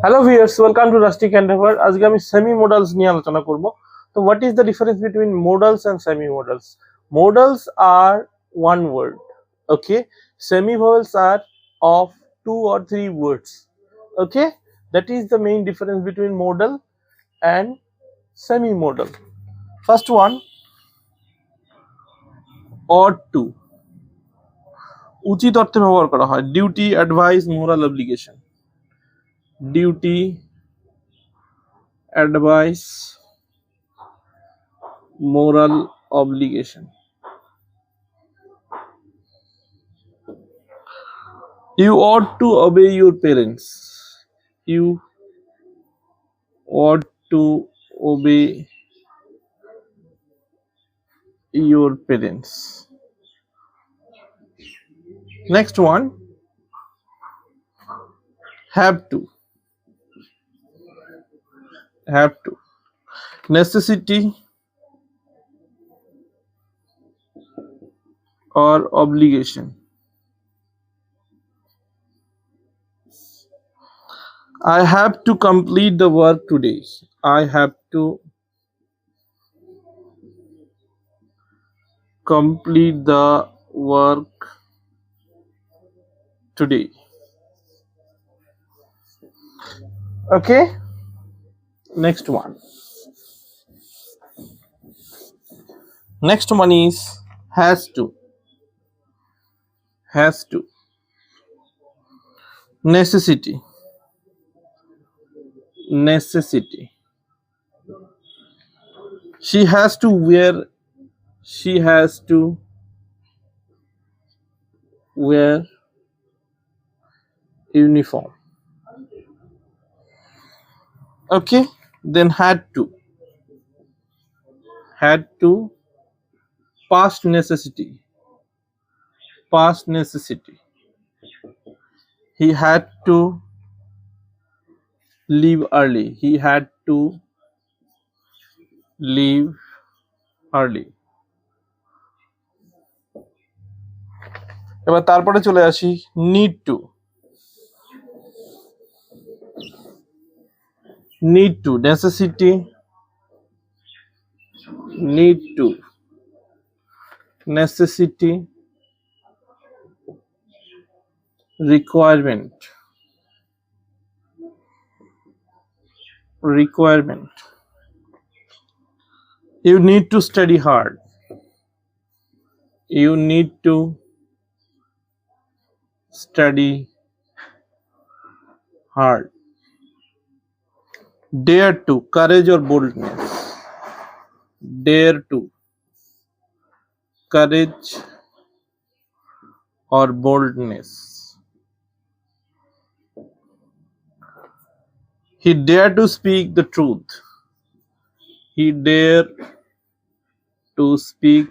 Hello viewers, welcome to Rustic Endeavour. আজকে আমি semi modals নিয়ে আলোচনা করব। So what is the difference between modals and semi modals? Modals are one word. Okay, semi vowels are of 2 or 3 words. Okay, that is the main difference between modal and semi modal. First one, ought to. উচিত অর্থে ব্যবহার করা হয়। Duty, advice, moral, obligation. Duty, advice, moral obligation. You ought to obey your parents. You ought to obey your parents. Next one, have to. Have to. Necessity or obligation. I have to complete the work today. I have to complete the work today. Okay, next one. Next one is has to. Has to. Necessity. Necessity. She has to wear. She has to wear uniform. Okay, then had to. Had to. Past necessity. Past necessity. He had to leave early. He had to leave early. এবার তারপরে চলে আসি need to. Need to. Necessity. Need to. Necessity. Requirement. Requirement. You need to study hard. You need to study hard. Dare to. Courage or boldness. Dare to. Courage or boldness. He dared to speak the truth. He dared to speak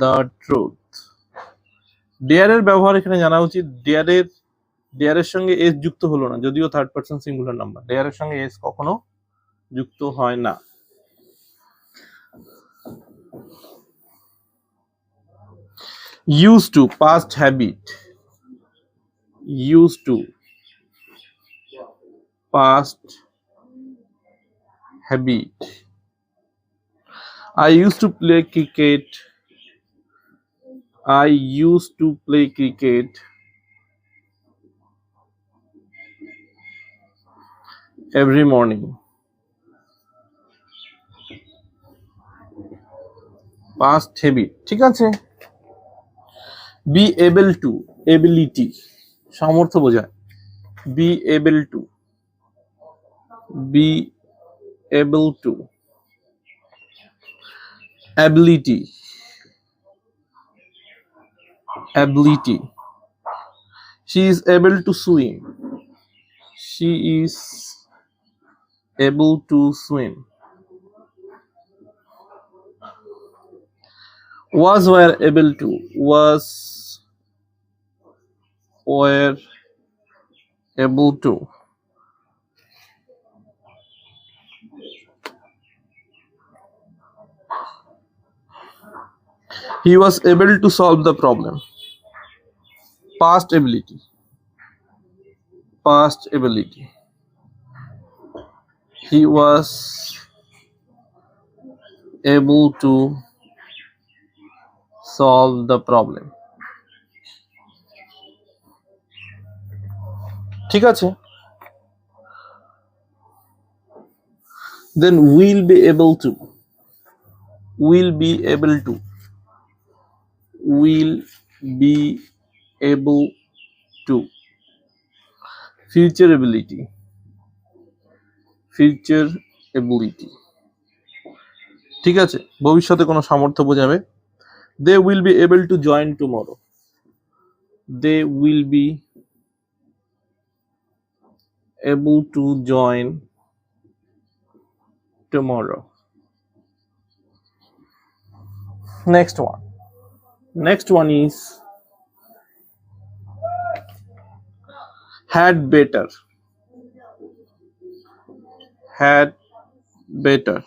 the truth. Dare এর ব্যবহার এখানে জানা উচিত। dare এর সঙ্গে s যুক্ত হলো না, যদিও third person singular number. dare এর সঙ্গে s কখনো যুক্ত হয় না। used to, past habit. Used to, past habit. I used to play cricket. I used to play cricket every morning. Past habit. ঠিক আছে। be able to, ability, সামর্থ্য বোঝায়। be able to. Be able to. Ability. Ability. She is able to swim. She is able to swim. Was were able to. Was were able to. He was able to solve the problem. Past ability. past ability. He was able to solve the problem. ঠিক আছে? Then will be able to. Will be able to. Will be able to. Future ability. Future ability. ঠিক আছে? ভবিষ্যতে কোনো সামর্থ্য বোঝাবে। They will be able to join tomorrow. They will be able to join tomorrow. Next one. Next one is had better. Had better.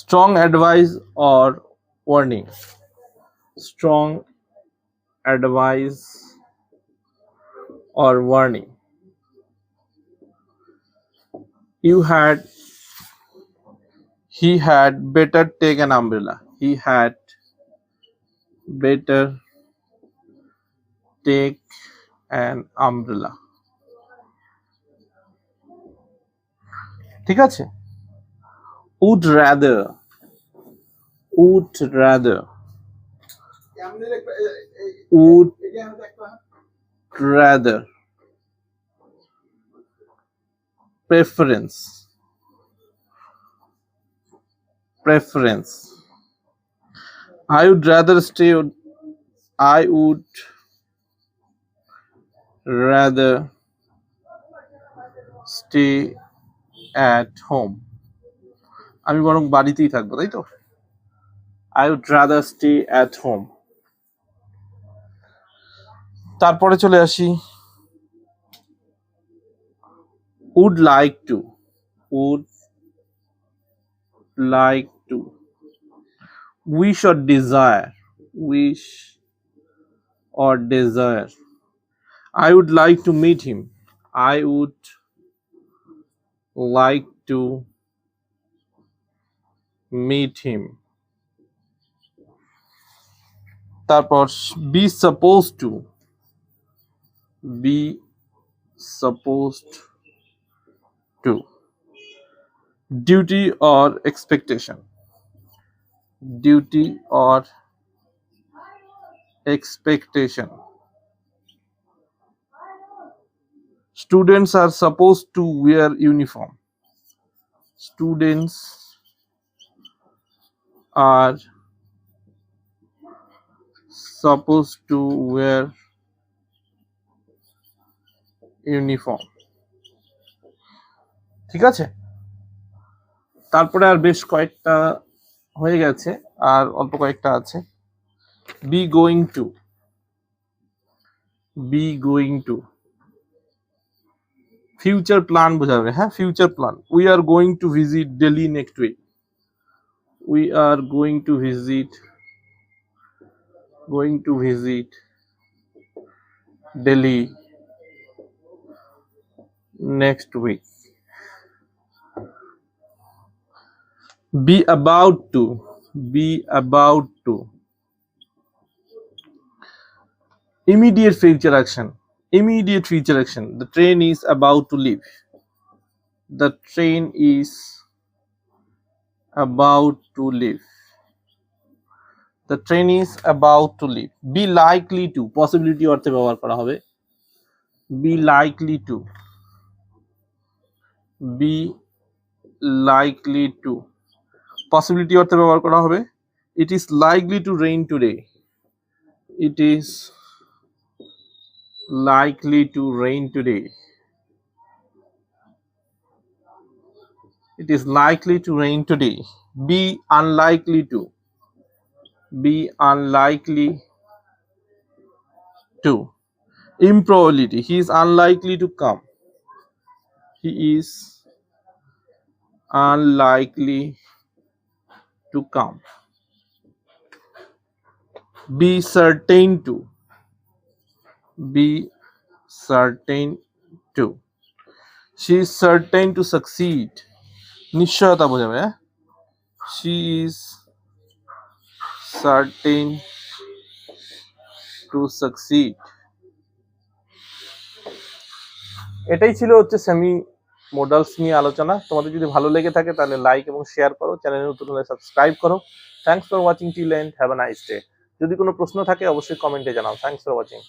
Strong advice or warning. Strong advice or warning. He had better take an umbrella. He had better take an umbrella. ঠিক আছে? Would rather. Would rather. Would rather. Preference. Preference. I would rather stay. I would rather stay at home. আমি বরং বাড়িতেই থাকবো, তাই তো? I would rather stay at home. তারপরে চলে আসি would like to. Would like to. Wish or desire. Wish or desire. I would like to meet him. I would like to meet him. তারপর be supposed to. Be supposed to. Duty or expectation. Duty or expectation. Students are supposed to wear uniform. Students are supposed to wear uniform. ঠিক আছে? তারপরে আর বেশ কয়েকটা হয়ে গেছে, আর অল্প কয়েকটা আছে। be going to. Be going to. Future plan বোঝাবে, হ্যাঁ, future plan. We are going to visit Delhi next week. We are going to visit Delhi next week. Be about to. Be about to. Immediate future action. Immediate future action. The train is about to leave. The train is about to leave. The train is about to leave. Be likely to. Possibility অর্থে ব্যবহার করা হবে. Be likely to. Be likely to. Possibility অর্থে ব্যবহার করা হবে. It is likely to rain today. It is likely to rain today. It is likely to rain today. Be unlikely to. Be unlikely to. Improbability. He is unlikely to come. He is unlikely to come. Be certain to. Be certain 2. She is certain to succeed. নিশ্চয়তা বোঝাবে, হ্যাঁ? She is certain to succeed. এটাই ছিল হচ্ছে semi modals নিয়ে আলোচনা। তোমাদের যদি ভালো লেগে থাকে তাহলে লাইক এবং শেয়ার করো, চ্যানেলে নতুন হলে সাবস্ক্রাইব করো। Thanks for watching till and, have a nice day. যদি কোনো প্রশ্ন থাকে অবশ্যই কমেন্টে জানাও। Thanks for watching.